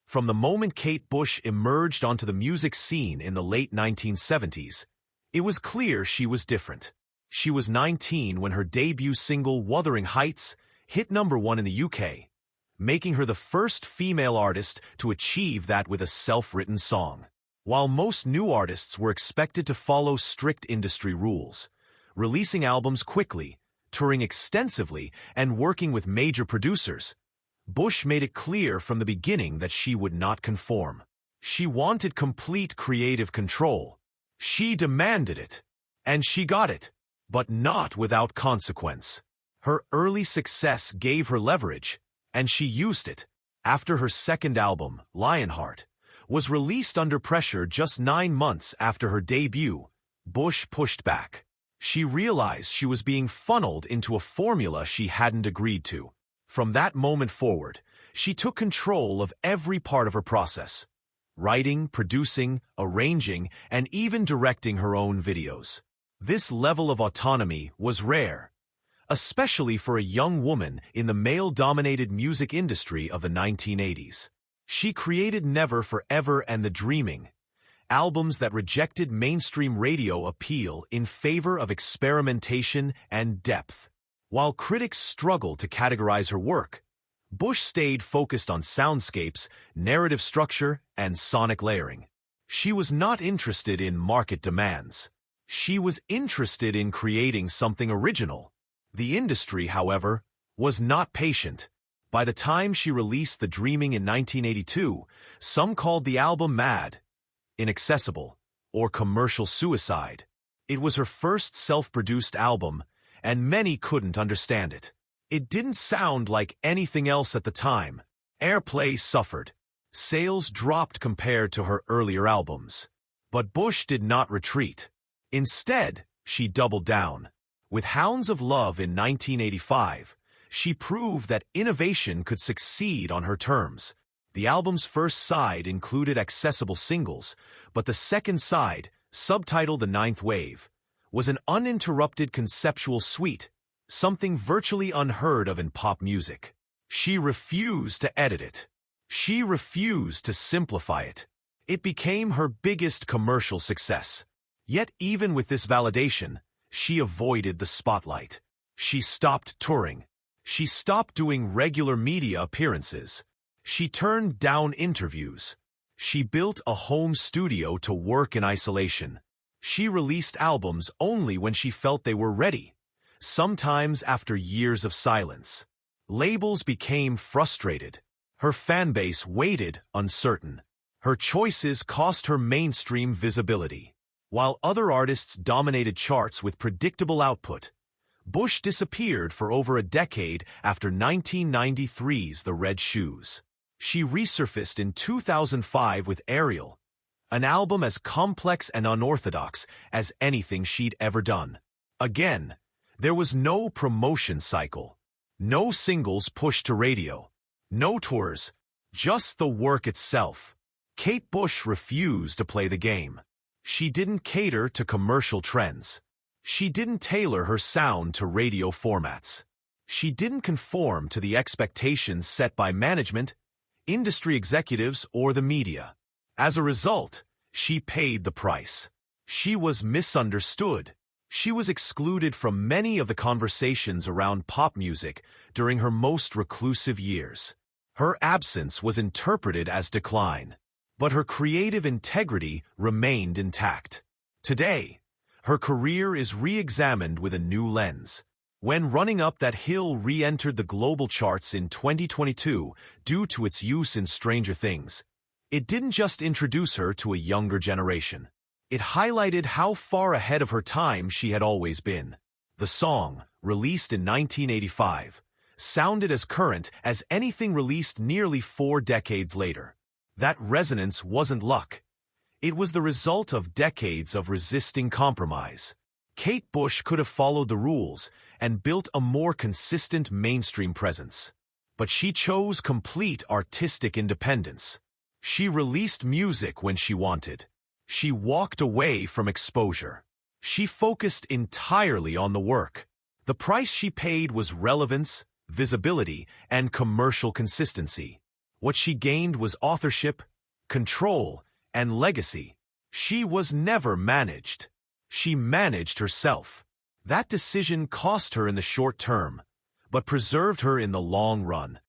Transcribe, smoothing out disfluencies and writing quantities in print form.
From the moment Kate Bush emerged onto the music scene in the late 1970s, it was clear she was different. She was 19 when her debut single Wuthering Heights hit #1 in the UK, making her the first female artist to achieve that with a self-written song. While most new artists were expected to follow strict industry rules, releasing albums quickly, touring extensively, and working with major producers, Bush made it clear from the beginning that she would not conform. She wanted complete creative control. She demanded it, and she got it, but not without consequence. Her early success gave her leverage, and she used it. After her second album, Lionheart, was released under pressure just 9 months after her debut, Bush pushed back. She realized she was being funneled into a formula she hadn't agreed to. From that moment forward, she took control of every part of her process, writing, producing, arranging, and even directing her own videos. This level of autonomy was rare, especially for a young woman in the male-dominated music industry of the 1980s. She created Never Forever and The Dreaming, albums that rejected mainstream radio appeal in favor of experimentation and depth. While critics struggled to categorize her work, Bush stayed focused on soundscapes, narrative structure, and sonic layering. She was not interested in market demands. She was interested in creating something original. The industry, however, was not patient. By the time she released The Dreaming in 1982, some called the album mad, inaccessible, or commercial suicide. It was her first self-produced album, and many couldn't understand it. It didn't sound like anything else at the time. Airplay suffered. Sales dropped compared to her earlier albums. But Bush did not retreat. Instead, she doubled down. With Hounds of Love in 1985, she proved that innovation could succeed on her terms. The album's first side included accessible singles, but the second side, subtitled The Ninth Wave, was an uninterrupted conceptual suite, something virtually unheard of in pop music. She refused to edit it. She refused to simplify it. It became her biggest commercial success. Yet even with this validation, she avoided the spotlight. She stopped touring. She stopped doing regular media appearances. She turned down interviews. She built a home studio to work in isolation. She released albums only when she felt they were ready, sometimes after years of silence. Labels became frustrated. Her fanbase waited, uncertain. Her choices cost her mainstream visibility. While other artists dominated charts with predictable output, Bush disappeared for over a decade after 1993's The Red Shoes. She resurfaced in 2005 with Ariel, an album as complex and unorthodox as anything she'd ever done. Again, there was no promotion cycle, no singles pushed to radio, no tours, just the work itself. Kate Bush refused to play the game. She didn't cater to commercial trends. She didn't tailor her sound to radio formats. She didn't conform to the expectations set by management, industry executives, or the media. As a result, she paid the price. She was misunderstood. She was excluded from many of the conversations around pop music during her most reclusive years. Her absence was interpreted as decline, but her creative integrity remained intact. Today, her career is re-examined with a new lens. When Running Up That Hill re-entered the global charts in 2022 due to its use in Stranger Things, it didn't just introduce her to a younger generation. It highlighted how far ahead of her time she had always been. The song, released in 1985, sounded as current as anything released nearly 4 decades later. That resonance wasn't luck. It was the result of decades of resisting compromise. Kate Bush could have followed the rules and built a more consistent mainstream presence. But she chose complete artistic independence. She released music when she wanted. She walked away from exposure. She focused entirely on the work. The price she paid was relevance, visibility, and commercial consistency. What she gained was authorship, control, and legacy. She was never managed. She managed herself. That decision cost her in the short term, but preserved her in the long run.